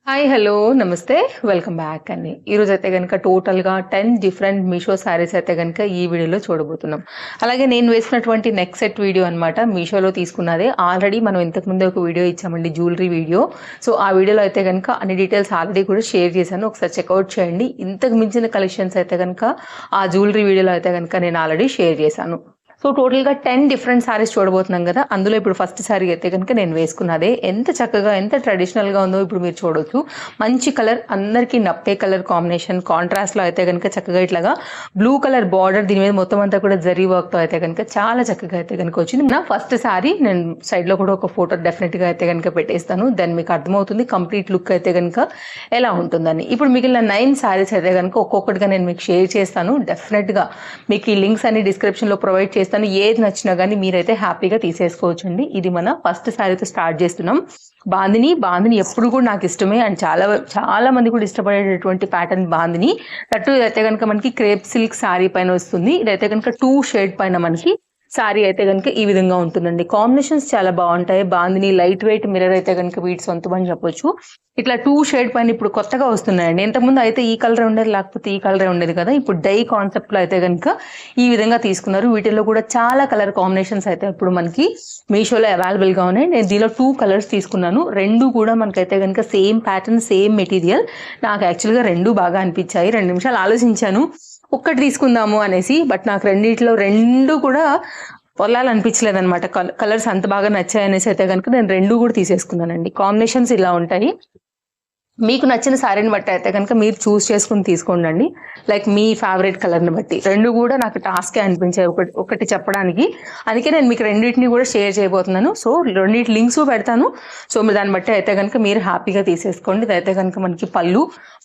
Hi! Hello! నమస్తే. Welcome back అండి. ఈరోజైతే గనక టోటల్‌గా 10 డిఫరెంట్ మీషో శారీస్ అయితే గనక ఈ వీడియోలో చూడబోతున్నాం. అలాగే నేను వేసినటువంటి నెక్ సెట్ వీడియో అనమాట. మీషోలో తీసుకున్నదే. ఆల్రెడీ మనం ఇంతకు ముందే ఒక వీడియో ఇచ్చామండి, జ్యువెలరీ వీడియో. సో, ఆ వీడియోలో అయితే గనక అన్ని డీటెయిల్స్ ఆల్రెడీ కూడా షేర్ చేశాను. ఒకసారి చెక్‌ఔట్ చేయండి. ఇంతకు మించిన కలెక్షన్స్ అయితే గనక ఆ జ్యువెలరీ వీడియోలో అయితే గనక నేను ఆల్రెడీ షేర్ చేశాను. సో, టోటల్‌గా 10 డిఫరెంట్ సారీస్ చూడబోతున్నాం గదా! అందులో ఇప్పుడు ఫస్ట్ సారీ అయితే గనుక నేను వేసుకున్నదే. ఎంత చక్కగా, ఎంత ట్రెడిషనల్‌గా ఉందో ఇప్పుడు మీరు చూడొచ్చు. మంచి కలర్, అందరికీ నప్పే కలర్ కాంబినేషన్. కాంట్రాస్ట్‌లో అయితే గనుక చక్కగా ఇట్లాగా బ్లూ కలర్ బార్డర్, దీని మీద మొత్తం అంతా కూడా జరీ వర్క్‌తో అయితే గనుక చాలా చక్కగా అయితే గనుక వచ్చింది. నా ఫస్ట్ సారీ నేను సైడ్‌లో కూడా ఒక ఫోటో డెఫినెట్‌గా అయితే గనుక పెట్టేస్తాను. దెన్ మీకు అర్థమవుతుంది కంప్లీట్ లుక్ అయితే గనుక ఎలా ఉంటుందని. ఇప్పుడు మిగిలిన 9 సారీస్ అయితే గనుక ఒక్కొక్కటిగా నేను మీకు షేర్ చేస్తాను. డెఫినెట్‌గా మీకు ఈ లింక్స్ అన్ని డిస్క్రిప్షన్‌లో ప్రొవైడ్ చేస్తాను. ఏది నచ్చినా గానీ మీరైతే హ్యాపీగా తీసేసుకోవచ్చండి. ఇది మన ఫస్ట్ సారీతో స్టార్ట్ చేస్తున్నాం. బాందిని ఎప్పుడు కూడా నాకు ఇష్టమే అండ్ చాలా మంది కూడా ఇష్టపడేటటువంటి ప్యాటర్న్ బాందిని. దట్టు ఇదైతే గనుక మనకి క్రేప్ సిల్క్ సారీ పైన వస్తుంది. ఇదైతే కనుక 2 షేడ్ పైన మనకి సారీ అయితే గనుక ఈ విధంగా ఉంటుందండి. కాంబినేషన్స్ చాలా బాగుంటాయి. బాందిని లైట్ వెయిట్ మిర్రర్ అయితే గనుక వీటి సొంతం అని చెప్పొచ్చు. ఇట్లా 2 షేడ్ పైన ఇప్పుడు కొత్తగా వస్తున్నాయండి. ఇంతకుముందు అయితే ఈ కలరే ఉండేది, లేకపోతే ఈ కలరే ఉండేది కదా. ఇప్పుడు డై కాన్సెప్ట్ లో అయితే గనుక ఈ విధంగా తీసుకున్నారు. వీటిల్లో కూడా చాలా కలర్ కాంబినేషన్స్ అయితే ఇప్పుడు మనకి మీషోలో అవైలబుల్ గా ఉన్నాయి. నేను దీనిలో 2 కలర్స్ తీసుకున్నాను. రెండు కూడా మనకైతే గనుక సేమ్ ప్యాటర్న్, సేమ్ మెటీరియల్. నాకు యాక్చువల్గా రెండు బాగా అనిపించాయి. 2 నిమిషాలు ఆలోచించాను ఒక్కటి తీసుకుందాము అనేసి. బట్ నాకు రెండిట్లో రెండు కూడా పొలాలనిపించలేదు అనమాట. కలర్స్ అంత బాగా నచ్చాయి అనేసి అయితే కనుక నేను రెండు కూడా తీసేసుకున్నానండి. కాంబినేషన్స్ ఇలా ఉంటాయి. మీకు నచ్చిన శారీని బట్టి అయితే కనుక మీరు చూస్ చేసుకుని తీసుకోండి. లైక్ మీ ఫేవరెట్ కలర్ని బట్టి. రెండు కూడా నాకు టాస్కే అనిపించాయి ఒకటి చెప్పడానికి. అందుకే నేను మీకు రెండింటిని కూడా షేర్ చేయబోతున్నాను. సో, రెండింటి లింక్స్ పెడతాను. సో, మీరు దాన్ని బట్టి అయితే కనుక మీరు హ్యాపీగా తీసేసుకోండి. ఇదైతే కనుక మనకి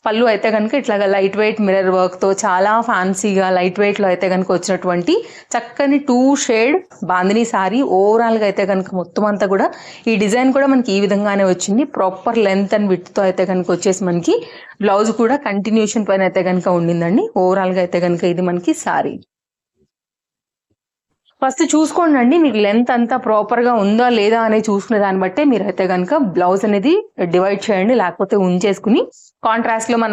పళ్ళు అయితే కనుక ఇట్లాగా లైట్ వెయిట్ మిర్రర్ వర్క్తో చాలా ఫ్యాన్సీగా లైట్ వెయిట్లో అయితే కనుక వచ్చినటువంటి చక్కని 2 షేడ్ బాందిని సారీ. ఓవరాల్గా అయితే కనుక మొత్తం అంతా కూడా ఈ డిజైన్ కూడా మనకి ఈ విధంగానే వచ్చింది. ప్రాపర్ లెంత్ అండ్ విడ్త్తో అయితే కనుక వచ్చేసి మనకి బ్లౌజ్ కూడా కంటిన్యూషన్ పైన అయితే కనుక ఉండిందండి. ఓవరాల్గా అయితే కనుక ఇది మనకి సారీ. ఫస్ట్ చూసుకోండి, మీకు లెంత్ అంతా ప్రాపర్గా ఉందా లేదా అనేది చూసుకునే దాన్ని బట్టే మీరైతే కనుక బ్లౌజ్ అనేది డివైడ్ చేయండి. లేకపోతే ఉంచేసుకుని కాంట్రాస్ట్లో మన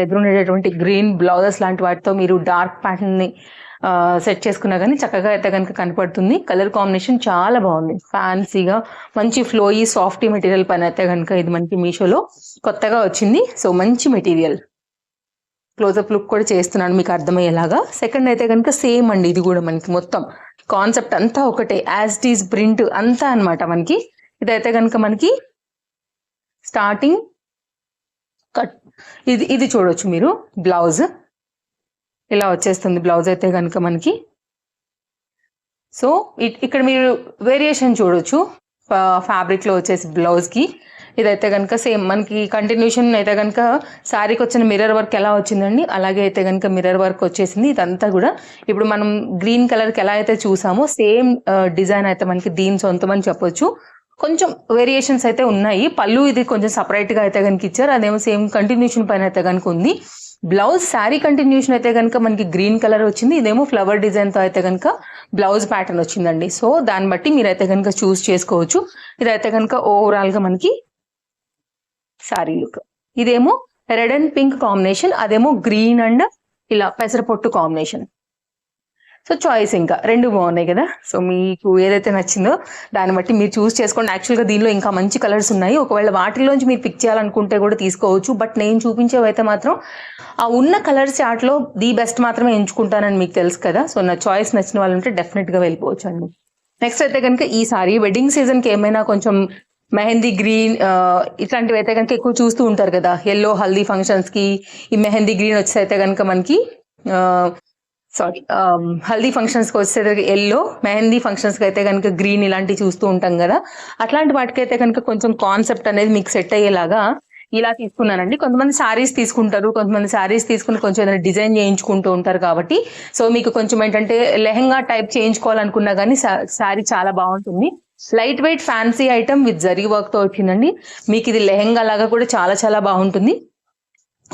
దగ్గర ఉండేటటువంటి గ్రీన్ బ్లౌజెస్ లాంటి వాటితో మీరు డార్క్ ప్యాటర్న్ని సెట్ చేసుకున్నా కానీ చక్కగా అయితే కనుక కనపడుతుంది. కలర్ కాంబినేషన్ చాలా బాగుంది. ఫ్యాన్సీగా మంచి ఫ్లోయీ సాఫ్టీ మెటీరియల్ పైన అయితే కనుక ఇది మనకి మీషోలో కొత్తగా వచ్చింది. సో, మంచి మెటీరియల్. క్లోజప్ లుక్ కూడా చేస్తున్నాను మీకు అర్థమయ్యేలాగా. సెకండ్ అయితే కనుక సేమ్ అండి. ఇది కూడా మనకి మొత్తం కాన్సెప్ట్ అంతా ఒకటే, యాజ్ ఇట్ ఈస్ ప్రింట్ అంతా అనమాట మనకి. ఇదైతే కనుక మనకి స్టార్టింగ్ కట్ ఇది చూడొచ్చు మీరు. బ్లౌజ్ ఇలా వచ్చేస్తుంది. బ్లౌజ్ అయితే కనుక మనకి. సో, ఇక్కడ మీరు వేరియేషన్ చూడొచ్చు ఫ్యాబ్రిక్లో వచ్చేసి బ్లౌజ్కి. ఇదైతే కనుక సేమ్ మనకి కంటిన్యూషన్ అయితే కనుక శారీకి వచ్చిన మిర్రర్ వర్క్ ఎలా వచ్చిందండి, అలాగే అయితే కనుక మిర్రర్ వర్క్ వచ్చేసింది. ఇదంతా కూడా ఇప్పుడు మనం గ్రీన్ కలర్కి ఎలా అయితే చూసామో సేమ్ డిజైన్ అయితే మనకి దీని సొంతం అని చెప్పొచ్చు. కొంచెం వేరియేషన్స్ అయితే ఉన్నాయి. పళ్ళు ఇది కొంచెం సపరేట్గా అయితే కనుక ఇచ్చారు. అదేమో సేమ్ కంటిన్యూషన్ పైన అయితే కనుక ఉంది. బ్లౌజ్ శారీ కంటిన్యూషన్ అయితే కనుక మనకి గ్రీన్ కలర్ వచ్చింది. ఇదేమో ఫ్లవర్ డిజైన్తో అయితే కనుక బ్లౌజ్ ప్యాటర్న్ వచ్చిందండి. సో, దాన్ని బట్టి మీరైతే కనుక చూస్ చేసుకోవచ్చు. ఇదైతే కనుక ఓవరాల్గా మనకి సారీ లుక్. ఇదేమో రెడ్ అండ్ పింక్ కాంబినేషన్, అదేమో గ్రీన్ అండ్ ఇలా పెసరపొట్టు కాంబినేషన్. సో, చాయిస్ ఇంకా రెండు బాగున్నాయి కదా. సో, మీకు ఏదైతే నచ్చిందో దాన్ని బట్టి మీరు చూస్ చేసుకోండి. యాక్చువల్గా దీనిలో ఇంకా మంచి కలర్స్ ఉన్నాయి. ఒకవేళ వాటిలోంచి మీరు పిక్ చేయాలనుకుంటే కూడా తీసుకోవచ్చు. బట్ నేను చూపించేవైతే మాత్రం ఆ ఉన్న కలర్స్ చార్ట్లో ది బెస్ట్ మాత్రమే ఎంచుకుంటానని మీకు తెలుసు కదా. సో, నా చాయిస్ నచ్చిన వాళ్ళు ఉంటే డెఫినెట్గా వెళ్ళిపోవచ్చు అండి. నెక్స్ట్ అయితే కనుక ఈ సారీ వెడ్డింగ్ సీజన్కి ఏమైనా కొంచెం మెహందీ గ్రీన్ ఇట్లాంటివి అయితే కనుక ఎక్కువ చూస్తూ ఉంటారు కదా. ఎల్లో హల్దీ ఫంక్షన్స్కి ఈ మెహందీ గ్రీన్ వచ్చి అయితే కనుక మనకి హల్దీ ఫంక్షన్స్కి వచ్చేసరికి ఎల్లో, మెహందీ ఫంక్షన్స్కి అయితే కనుక గ్రీన్ ఇలాంటివి చూస్తూ ఉంటాం కదా. అట్లాంటి వాటికైతే కనుక కొంచెం కాన్సెప్ట్ అనేది మీకు సెట్ అయ్యేలాగా ఇలా తీసుకున్నానండి. కొంతమంది శారీస్ తీసుకుంటారు, కొంతమంది శారీస్ తీసుకుని కొంచెం ఏదైనా డిజైన్ చేయించుకుంటూ ఉంటారు కాబట్టి. సో, మీకు కొంచెం ఏంటంటే లెహంగా టైప్ చేయించుకోవాలనుకున్నా కానీ శారీ చాలా బాగుంటుంది. Light weight fancy item with zari వర్క్తో వచ్చిందండి. మీకు ఇది లెహంగా లాగా కూడా చాలా చాలా బాగుంటుంది.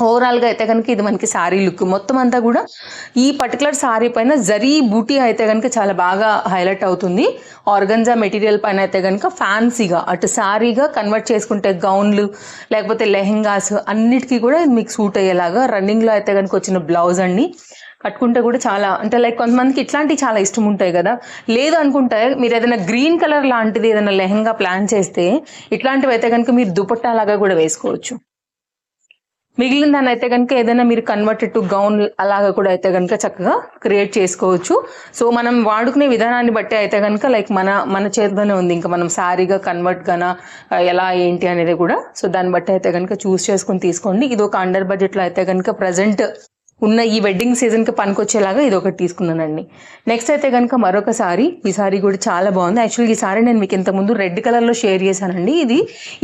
ఓవరాల్ గా అయితే కనుక ఇది మనకి సారీ లుక్ మొత్తం అంతా కూడా ఈ పర్టికులర్ సారీ పైన జరీ బూటీ అయితే కనుక చాలా బాగా హైలైట్ అవుతుంది. ఆర్గంజా మెటీరియల్ పైన అయితే కనుక ఫ్యాన్సీగా అటు సారీగా కన్వర్ట్ చేసుకుంటే గౌన్లు లేకపోతే లెహెంగాస్ అన్నిటికీ కూడా మీకు సూట్ అయ్యేలాగా రన్నింగ్ లో అయితే కనుక వచ్చిన బ్లౌజ్ అండి. కట్టుకుంటే కూడా చాలా అంటే లైక్ కొంతమందికి ఇట్లాంటివి చాలా ఇష్టం ఉంటాయి కదా. లేదు అనుకుంటే మీరు ఏదైనా గ్రీన్ కలర్ లాంటిది ఏదైనా లెహెంగా ప్లాన్ చేస్తే ఇట్లాంటివి అయితే కనుక మీరు దుపట్టా లాగా కూడా వేసుకోవచ్చు. మిగిలిన దాన్ని అయితే కనుక ఏదైనా మీరు కన్వర్టెడ్ టు గౌన్ అలాగా కూడా అయితే కనుక చక్కగా క్రియేట్ చేసుకోవచ్చు. సో మనం వాడుకునే విధానాన్ని బట్టి అయితే కనుక లైక్ మన చేతిలోనే ఉంది, ఇంకా మనం శారీగా కన్వర్ట్ గానా ఎలా ఏంటి అనేది కూడా. సో దాన్ని బట్టి అయితే కనుక చూస్ చేసుకుని తీసుకోండి. ఇది ఒక అండర్ బడ్జెట్లో అయితే కనుక ప్రజెంట్ ఉన్న ఈ వెడ్డింగ్ సీజన్కి పనికొచ్చేలాగా ఇది ఒకటి తీసుకున్నానండి. నెక్స్ట్ అయితే కనుక మరొక సారీ, ఈ సారీ కూడా చాలా బాగుంది. యాక్చువల్గా ఈ సారీ నేను మీకు ఇంతకుముందు రెడ్ కలర్లో షేర్ చేశానండి.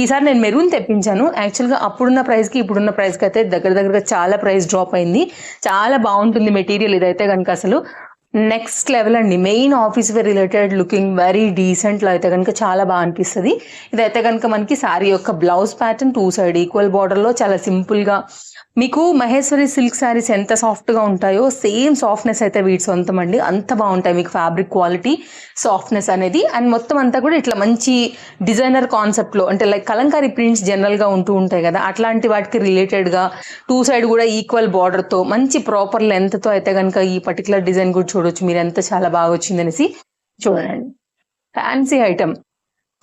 ఈసారి నేను మెరూన్ తెప్పించాను. యాక్చువల్గా అప్పుడున్న ప్రైస్కి ఇప్పుడున్న ప్రైస్కి అయితే దగ్గరగా చాలా ప్రైస్ డ్రాప్ అయింది. చాలా బాగుంటుంది మెటీరియల్ ఇదైతే కనుక అసలు నెక్స్ట్ లెవెల్ అండి. Main office wear related looking very డీసెంట్లో అయితే కనుక చాలా బాగా అనిపిస్తుంది. ఇదైతే కనుక మనకి సారీ యొక్క బ్లౌజ్ ప్యాటర్న్ 2 సైడ్ ఈక్వల్ బార్డర్లో చాలా సింపుల్గా మీకు మహేశ్వరి సిల్క్ శారీస్ ఎంత సాఫ్ట్గా ఉంటాయో సేమ్ సాఫ్ట్నెస్ అయితే వీటి సొంతం అండి. అంత బాగుంటాయి మీకు ఫ్యాబ్రిక్ క్వాలిటీ, సాఫ్ట్నెస్ అనేది. అండ్ మొత్తం అంతా కూడా ఇట్లా మంచి డిజైనర్ కాన్సెప్ట్లో అంటే లైక్ కలంకారీ ప్రింట్స్ జనరల్గా ఉంటూ ఉంటాయి కదా, అట్లాంటి వాటికి రిలేటెడ్గా 2 సైడ్ కూడా ఈక్వల్ బార్డర్తో మంచి ప్రాపర్ లెంత్తో అయితే కనుక ఈ పర్టికులర్ డిజైన్ కూడా చూడొచ్చు మీరు ఎంత చాలా బాగా వచ్చిందనేసి. చూడండి ఫ్యాన్సీ ఐటమ్.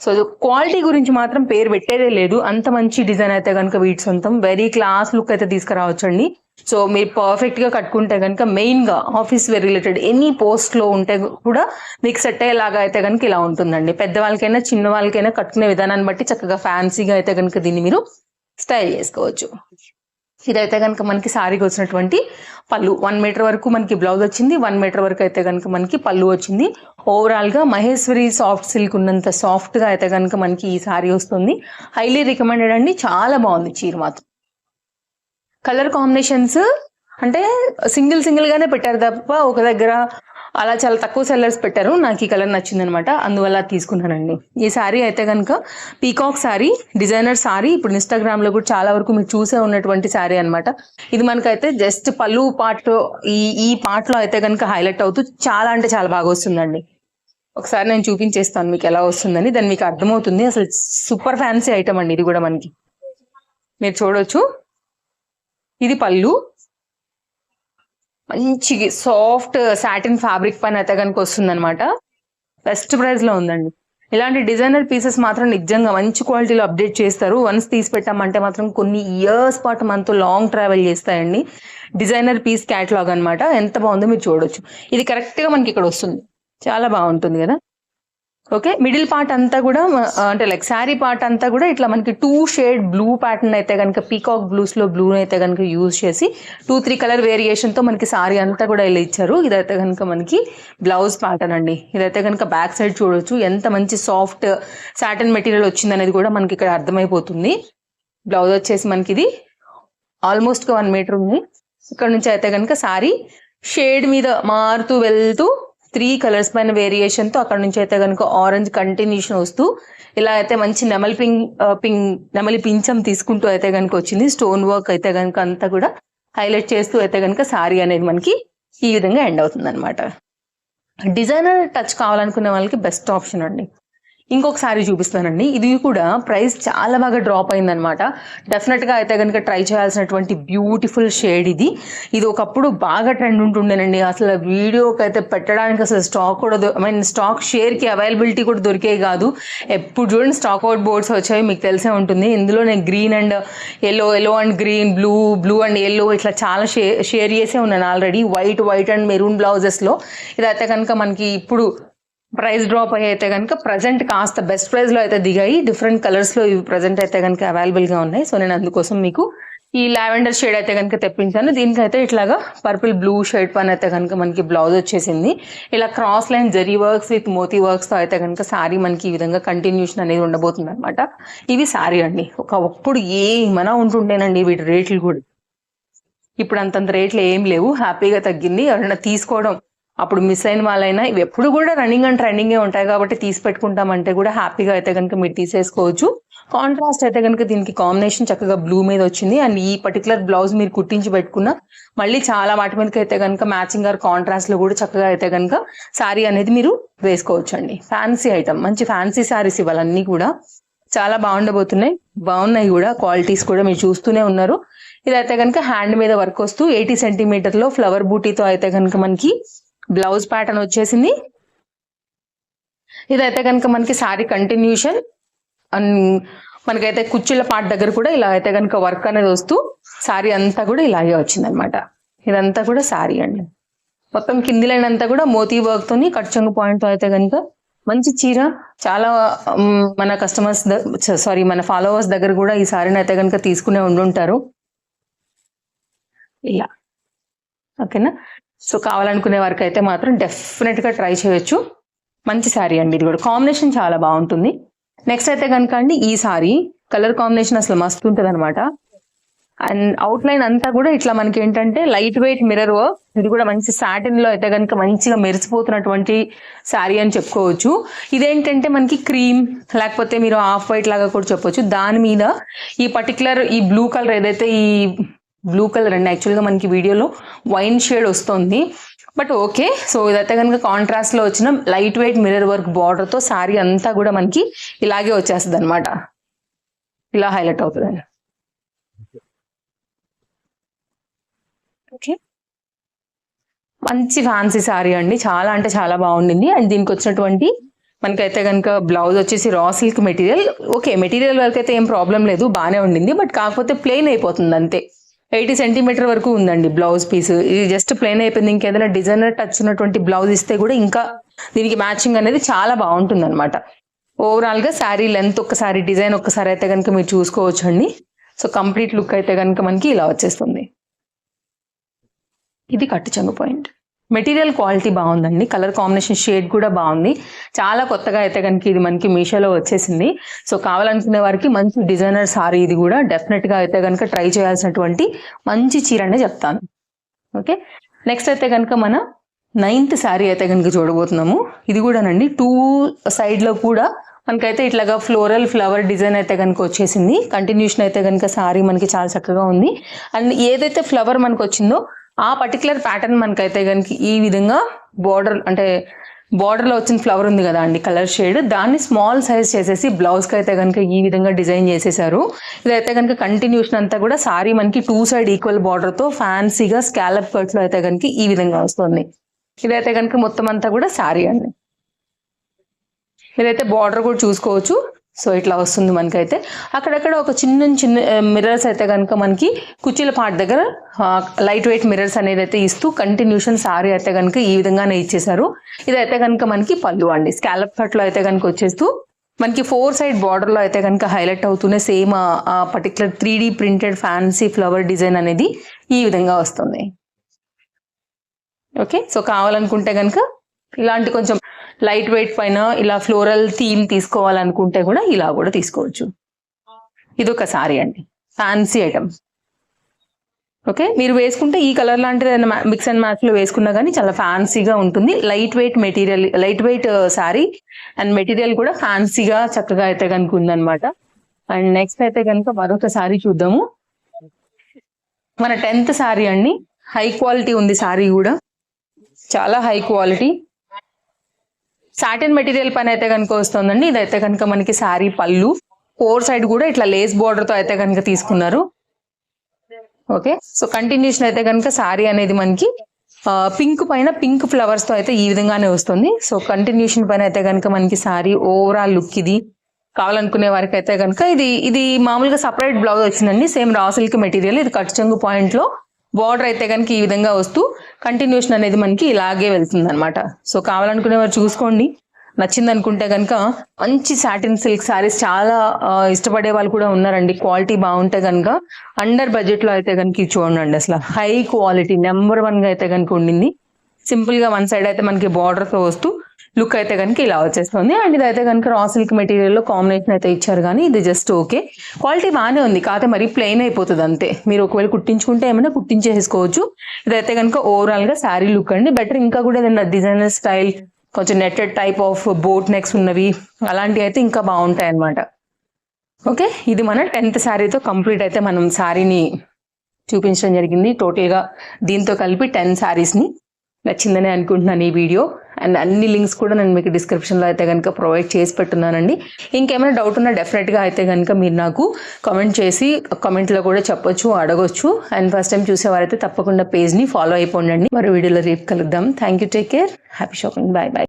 సో క్వాలిటీ గురించి మాత్రం పేరు పెట్టేదే లేదు, అంత మంచి డిజైన్ అయితే కనుక వీటి సొంతం. వెరీ క్లాస్ లుక్ అయితే తీసుకురావచ్చండి. సో మీరు పర్ఫెక్ట్గా కట్టుకుంటే కనుక మెయిన్గా ఆఫీస్ వేర్ రిలేటెడ్ ఎనీ పోస్ట్లో ఉంటే కూడా మీకు సెట్ అయ్యేలాగా అయితే కనుక ఇలా ఉంటుందండి. పెద్దవాళ్ళకైనా చిన్న వాళ్ళకైనా కట్టుకునే విధానాన్ని బట్టి చక్కగా ఫ్యాన్సీగా అయితే కనుక దీన్ని మీరు స్టైల్ చేసుకోవచ్చు. ఇదైతే కనుక మనకి సారీకి వచ్చినటువంటి పళ్ళు. 1 మీటర్ వరకు మనకి బ్లౌజ్ వచ్చింది, 1 మీటర్ వరకు అయితే కనుక మనకి పళ్ళు వచ్చింది. ఓవరాల్గా మహేశ్వరి సాఫ్ట్ సిల్క్ ఉన్నంత సాఫ్ట్గా అయితే కనుక మనకి ఈ సారీ వస్తుంది. హైలీ రికమెండెడ్ అండి, చాలా బాగుంది చీర మాత్రం. కలర్ కాంబినేషన్స్ అంటే సింగిల్గానే పెట్టారు తప్ప ఒక దగ్గర అలా చాలా తక్కువ సెల్లర్స్ పెట్టారు. నాకు ఈ కలర్ నచ్చింది అనమాట, అందువల్ల తీసుకున్నానండి. ఈ శారీ అయితే కనుక పీకాక్ శారీ, డిజైనర్ శారీ. ఇప్పుడు ఇన్స్టాగ్రామ్లో కూడా చాలా వరకు మీరు చూసే ఉన్నటువంటి శారీ అనమాట. ఇది మనకైతే జస్ట్ పళ్ళు పార్ట్ ఈ పార్ట్లో అయితే కనుక హైలైట్ అవుతూ చాలా అంటే చాలా బాగా వస్తుందండి. ఒకసారి నేను చూపించేస్తాను మీకు ఎలా వస్తుందని, దాన్ని మీకు అర్థమవుతుంది. అసలు సూపర్ ఫ్యాన్సీ ఐటమ్ అండి ఇది కూడా మనకి. మీరు చూడొచ్చు, ఇది పళ్ళు. మంచి సాఫ్ట్ సాటిన్ ఫ్యాబ్రిక్ పైన అయితే కనుక వస్తుంది అనమాట. బెస్ట్ ప్రైస్ లో ఉందండి. ఇలాంటి డిజైనర్ పీసెస్ మాత్రం నిజంగా మంచి క్వాలిటీలో అప్డేట్ చేస్తారు. వన్స్ తీసి పెట్టామంటే మాత్రం కొన్ని ఇయర్స్ పాటు మనతో లాంగ్ ట్రావెల్ చేస్తాయండి. డిజైనర్ పీస్ క్యాటలాగ్ అనమాట. ఎంత బాగుందో మీరు చూడొచ్చు. ఇది కరెక్ట్ గా మనకి ఇక్కడ వస్తుంది, చాలా బాగుంటుంది కదా. ఓకే, మిడిల్ పార్ట్ అంతా కూడా అంటే లైక్ శారీ పార్ట్ అంతా కూడా ఇట్లా మనకి 2 షేడ్ బ్లూ ప్యాటర్న్ అయితే కనుక పీకాక్ బ్లూస్ లో బ్లూ అయితే కనుక యూజ్ చేసి 2-3 కలర్ వేరియేషన్ తో మనకి సారీ అంతా కూడా ఇలా ఇచ్చారు. ఇదైతే కనుక మనకి బ్లౌజ్ ప్యాటర్న్ అండి. ఇదైతే కనుక బ్యాక్ సైడ్ చూడొచ్చు ఎంత మంచి సాఫ్ట్ సాటిన్ మెటీరియల్ వచ్చింది అనేది కూడా మనకి ఇక్కడ అర్థమైపోతుంది. బ్లౌజ్ వచ్చేసి మనకి ఇది ఆల్మోస్ట్ 1 మీటర్ ఉంది. ఇక్కడ నుంచి అయితే కనుక సారీ షేడ్ మీద మారుతూ వెళ్తూ 3 కలర్స్ పైన వేరియేషన్ తో అక్కడ నుంచి అయితే కనుక ఆరెంజ్ కంటిన్యూషన్ వస్తూ ఇలా అయితే మంచి నెమలి పించం తీసుకుంటూ అయితే కనుక వచ్చింది. స్టోన్ వర్క్ అయితే కనుక అంతా కూడా హైలైట్ చేస్తూ అయితే కనుక సారీ అనేది మనకి ఈ విధంగా ఎండ్ అవుతుంది అనమాట. డిజైనర్ టచ్ కావాలనుకునే వాళ్ళకి బెస్ట్ ఆప్షన్ అండి. ఇంకొక సారీ చూపిస్తానండి. ఇది కూడా ప్రైస్ చాలా బాగా డ్రాప్ అయిందనమాట. డెఫినెట్గా అయితే కనుక ట్రై చేయాల్సినటువంటి బ్యూటిఫుల్ షేడ్ ఇది. ఒకప్పుడు బాగా ట్రెండ్ ఉంటుండేనండి. అసలు వీడియోకి అయితే పెట్టడానికి అసలు స్టాక్ కూడా స్టాక్ షేర్కి అవైలబిలిటీ కూడా దొరికేవి కాదు. ఎప్పుడు చూడండి స్టాక్ అవుట్ బోర్డ్స్ వచ్చాయి, మీకు తెలిసే ఉంటుంది. ఇందులో నేను green and yellow and green, blue and yellow ఇట్లా చాలా షేర్ చేసే ఉన్నాను ఆల్రెడీ. వైట్ అండ్ మెరూన్ బ్లౌజెస్లో. ఇదైతే కనుక మనకి ఇప్పుడు ప్రైస్ డ్రాప్ అయితే కనుక ప్రజెంట్ కాస్త బెస్ట్ ప్రైస్ లో అయితే దిగాయి. డిఫరెంట్ కలర్స్ లో ఇవి ప్రజెంట్ అయితే కనుక అవైలబుల్ గా ఉన్నాయి. సో నేను అందుకోసం మీకు ఈ లావెండర్ షేడ్ అయితే కనుక తెప్పించాను. దీనికైతే ఇట్లాగా పర్పుల్ బ్లూ షేడ్ పైన అయితే కనుక మనకి బ్లౌజ్ వచ్చేసింది. ఇలా cross line zari works with moti works తో అయితే కనుక శారీ మనకి ఈ విధంగా కంటిన్యూషన్ అనేది ఉండబోతుంది అనమాట. ఇవి శారీ అండి. ఒకప్పుడు ఏమన్నా ఉంటుండేనండి వీటి రేట్లు కూడా. ఇప్పుడు అంతంత రేట్లు ఏం లేవు, హ్యాపీగా తగ్గింది. ఎవరైనా తీసుకోవడం అప్పుడు మిస్ అయిన వాళ్ళైనా ఇవి ఎప్పుడు కూడా రన్నింగ్ అండ్ ట్రెండింగే ఉంటాయి కాబట్టి తీసి పెట్టుకుంటామంటే కూడా హ్యాపీగా అయితే కనుక మీరు తీసేసుకోవచ్చు. కాంట్రాస్ట్ అయితే కనుక దీనికి కాంబినేషన్ చక్కగా బ్లూ మీద వచ్చింది. అండ్ ఈ పర్టికులర్ బ్లౌజ్ మీరు కుట్టించి పెట్టుకున్న మళ్ళీ చాలా వాటి మీదకి అయితే కనుక మ్యాచింగ్ ఆర్ కాంట్రాస్ట్ లో కూడా చక్కగా అయితే కనుక శారీ అనేది మీరు వేసుకోవచ్చు అండి. ఫ్యాన్సీ ఐటమ్, మంచి ఫ్యాన్సీ శారీస్ ఇవాళన్నీ కూడా చాలా బాగున్నాయి కూడా. క్వాలిటీస్ కూడా మీరు చూస్తూనే ఉన్నారు. ఇదైతే కనుక హ్యాండ్ మీద వర్క్ వస్తూ 80 సెంటీమీటర్లో ఫ్లవర్ బూటీతో అయితే కనుక మనకి బ్లౌజ్ ప్యాటర్న్ వచ్చేసింది. ఇదైతే కనుక మనకి శారీ కంటిన్యూషన్ అండ్ మనకైతే కుర్చీల పార్ట్ దగ్గర కూడా ఇలా అయితే కనుక వర్క్ అనేది వస్తూ శారీ అంతా కూడా ఇలాగే వచ్చిందనమాట. ఇదంతా కూడా శారీ అండి. మొత్తం కింది లైన్ అంతా కూడా మోతీ వర్క్ తోని కట్ చెంగు పాయింట్ తో అయితే కనుక మంచి చీర. చాలా మన కస్టమర్స్ మన ఫాలోవర్స్ దగ్గర కూడా ఈ శారీని అయితే కనుక తీసుకునే ఉండుంటారు ఇలా. ఓకేనా? సో కావాలనుకునే వారికి అయితే మాత్రం డెఫినెట్ గా ట్రై చేయొచ్చు. మంచి శారీ అండి. ఇది కూడా కాంబినేషన్ చాలా బాగుంటుంది. నెక్స్ట్ అయితే కనుక అండి ఈ శారీ కలర్ కాంబినేషన్ అసలు మస్తు ఉంటుంది అనమాట. అండ్ అవుట్ లైన్ అంతా కూడా ఇట్లా మనకి ఏంటంటే లైట్ వెయిట్ మిర్రర్ వర్క్. ఇది కూడా మంచి సాటిన్ లో అయితే కనుక మంచిగా మెరిసిపోతున్నటువంటి శారీ అని చెప్పుకోవచ్చు. ఇదేంటంటే మనకి క్రీమ్ లేకపోతే మీరు ఆఫ్ వైట్ లాగా కూడా చెప్పొచ్చు. దాని మీద ఈ పర్టికులర్ ఈ బ్లూ కలర్ ఏదైతే ఈ బ్లూ కలర్ అండి, యాక్చువల్గా మనకి వీడియోలో వైన్ షేడ్ వస్తుంది బట్ ఓకే. సో ఇదైతే కనుక కాంట్రాస్ట్ లో వచ్చిన light weight mirror work border తో శారీ అంతా కూడా మనకి ఇలాగే వచ్చేస్తుంది అనమాట. ఇలా హైలైట్ అవుతుంది. ఓకే, మంచి ఫ్యాన్సీ శారీ అండి. చాలా అంటే చాలా బాగుండింది. అండ్ దీనికి వచ్చినటువంటి మనకైతే కనుక బ్లౌజ్ వచ్చేసి raw silk material. Okay, material వరకు అయితే ఏం ప్రాబ్లం లేదు, బాగానే ఉండింది. బట్ కాకపోతే ప్లెయిన్ అయిపోతుంది అంతే. 80 సెంటీమీటర్ వరకు ఉందండి బ్లౌజ్ పీస్. ఇది జస్ట్ ప్లెయిన్ అయిపోయింది. ఇంకేదైనా డిజైనర్ టచ్ ఉన్నటువంటి బ్లౌజ్ ఇస్తే కూడా ఇంకా దీనికి మ్యాచింగ్ అనేది చాలా బాగుంటుంది అనమాట. ఓవరాల్ గా శారీ లెంత్ ఒక్కసారి, డిజైన్ ఒక్కసారి అయితే కనుక మీరు చూసుకోవచ్చు అండి. సో కంప్లీట్ లుక్ అయితే కనుక మనకి ఇలా వచ్చేస్తుంది. ఇది కట్టు చెంగు పాయింట్. మెటీరియల్ క్వాలిటీ బాగుందండి. కలర్ కాంబినేషన్ షేడ్ కూడా బాగుంది. చాలా కొత్తగా అయితే కనుక ఇది మనకి మీషోలో వచ్చేసింది. సో కావాలనుకునే వారికి మంచి డిజైనర్ సారీ ఇది కూడా డెఫినెట్ గా అయితే కనుక ట్రై చేయాల్సినటువంటి మంచి చీర అనే చెప్తాను. ఓకే, నెక్స్ట్ అయితే కనుక మన 9th శారీ అయితే కనుక చూడబోతున్నాము. ఇది కూడానండి 2 సైడ్ లో కూడా మనకైతే ఇట్లాగా ఫ్లోరల్ ఫ్లవర్ డిజైన్ అయితే కనుక వచ్చేసింది. కంటిన్యూషన్ అయితే కనుక శారీ మనకి చాలా చక్కగా ఉంది. అండ్ ఏదైతే ఫ్లవర్ మనకు వచ్చిందో ఆ పర్టికులర్ ప్యాటర్న్ మనకైతే కనుక ఈ విధంగా బార్డర్, అంటే బార్డర్ లో వచ్చిన ఫ్లవర్ ఉంది కదా అండి కలర్ షేడ్, దాన్ని స్మాల్ సైజ్ చేసేసి బ్లౌజ్ కి అయితే కనుక ఈ విధంగా డిజైన్ చేసేసారు. ఇదైతే కనుక కంటిన్యూషన్ అంతా కూడా సారీ మనకి 2 సైడ్ ఈక్వల్ బార్డర్ తో ఫ్యాన్సీగా స్కాలప్ కట్ లో అయితే కనుక ఈ విధంగా వస్తుంది. ఇదైతే కనుక మొత్తం అంతా కూడా సారీ అండి. ఇదైతే బార్డర్ కూడా చూసుకోవచ్చు. సో ఇట్లా వస్తుంది మనకైతే. అక్కడక్కడ ఒక చిన్న మిర్రర్స్ అయితే కనుక మనకి కుర్చీల పార్ట్ దగ్గర లైట్ వెయిట్ మిర్రర్స్ అనేది అయితే ఇస్తూ కంటిన్యూషన్ సారీ అయితే కనుక ఈ విధంగానే ఇచ్చేసారు. ఇదైతే కనుక మనకి పళ్ళు అండి. స్కాలప్ కట్ లో అయితే కనుక వచ్చేస్తూ మనకి 4 సైడ్ బార్డర్ లో అయితే కనుక హైలైట్ అవుతూనే సేమ్ ఆ particular 3D printed fancy flower design అనేది ఈ విధంగా వస్తుంది. ఓకే, సో కావాలనుకుంటే కనుక ఇలాంటి కొంచెం లైట్ వెయిట్ పైన ఇలా ఫ్లోరల్ థీమ్ తీసుకోవాలనుకుంటే కూడా ఇలా కూడా తీసుకోవచ్చు. ఇది ఒక సారీ అండి, ఫ్యాన్సీ ఐటమ్. ఓకే, మీరు వేసుకుంటే ఈ కలర్ లాంటిది మిక్స్ అండ్ మ్యాచ్ లో వేసుకున్నా కానీ చాలా ఫ్యాన్సీగా ఉంటుంది. Light weight material, light weight sorry and material కూడా ఫ్యాన్సీగా చక్కగా అయితే కనుక ఉందన్నమాట. అండ్ నెక్స్ట్ అయితే కనుక మరొక సారీ చూద్దాము. మన 10th సారీ అండి. హై క్వాలిటీ ఉంది సారీ కూడా, చాలా హై క్వాలిటీ. సాటిన్ మెటీరియల్ పైన అయితే కనుక వస్తుందండి. ఇదైతే కనుక మనకి శారీ పళ్ళు 4 సైడ్ కూడా ఇట్లా లేస్ బోర్డర్ తో అయితే కనుక తీసుకున్నారు. ఓకే, సో కంటిన్యూషన్ అయితే కనుక శారీ అనేది మనకి పింక్ పైన పింక్ ఫ్లవర్స్ తో అయితే ఈ విధంగానే వస్తుంది. సో కంటిన్యూషన్ పైన అయితే కనుక మనకి శారీ ఓవరాల్ లుక్ ఇది. కావాలనుకునే వారికి అయితే కనుక ఇది మామూలుగా సపరేట్ బ్లౌజ్ వచ్చిందండి. Same raw silk material. ఇది కట్ చెంగు పాయింట్ లో బార్డర్ అయితే కనుక ఈ విధంగా వస్తూ కంటిన్యూషన్ అనేది మనకి ఇలాగే వెళ్తుంది అనమాట. సో కావాలనుకునే వారు చూసుకోండి. నచ్చింది అనుకుంటే కనుక మంచి సాటిన్ సిల్క్ శారీస్ చాలా ఇష్టపడే వాళ్ళు కూడా ఉన్నారండి. క్వాలిటీ బాగుంటే కనుక అండర్ బడ్జెట్ లో అయితే కనుక చూడండి. అసలు హై క్వాలిటీ నెంబర్ 1 గా అయితే కనుక ఉండింది. సింపుల్ గా 1 సైడ్ అయితే మనకి బార్డర్ తో వస్తూ లుక్ అయితే కనుక ఇలా వచ్చేస్తుంది. అండ్ ఇది అయితే కనుక రా సిల్క్ మెటీరియల్ లో కాంబినేషన్ అయితే ఇచ్చారు, కానీ ఇది జస్ట్ ఓకే, క్వాలిటీ బాగానే ఉంది. కాకపోతే మరి ప్లెయిన్ అయిపోతుంది అంతే. మీరు ఒకవేళ కుట్టించుకుంటే ఏమైనా కుట్టించేసుకోవచ్చు. ఇదైతే కనుక ఓవరాల్ గా శారీ లుక్ అండి. బెటర్ ఇంకా కూడా ఏదైనా డిజైనర్ స్టైల్ కొంచెం netted type of boat necks ఉన్నవి అలాంటివి అయితే ఇంకా బాగుంటాయి అన్నమాట. ఓకే, ఇది మన 10th శారీతో కంప్లీట్ అయితే మనం శారీని చూపించడం జరిగింది. టోటల్గా దీంతో కలిపి 10 శారీస్ని నచ్చిందని అనుకుంటున్నాను ఈ వీడియో. అండ్ అన్ని లింక్స్ కూడా నేను మీకు డిస్క్రిప్షన్లో అయితే కనుక ప్రొవైడ్ చేసి పెట్టున్నానండి. ఇంకేమైనా డౌట్ ఉన్నా డెఫినెట్గా అయితే కనుక మీరు నాకు కామెంట్ చేసి కామెంట్లో కూడా చెప్పొచ్చు, అడగొచ్చు. అండ్ ఫస్ట్ టైం చూసేవారైతే తప్పకుండా పేజ్ని ఫాలో అయిపోండి. మరో వీడియోలో రేపు కలుద్దాం. Thank you, take care, happy shopping, bye bye.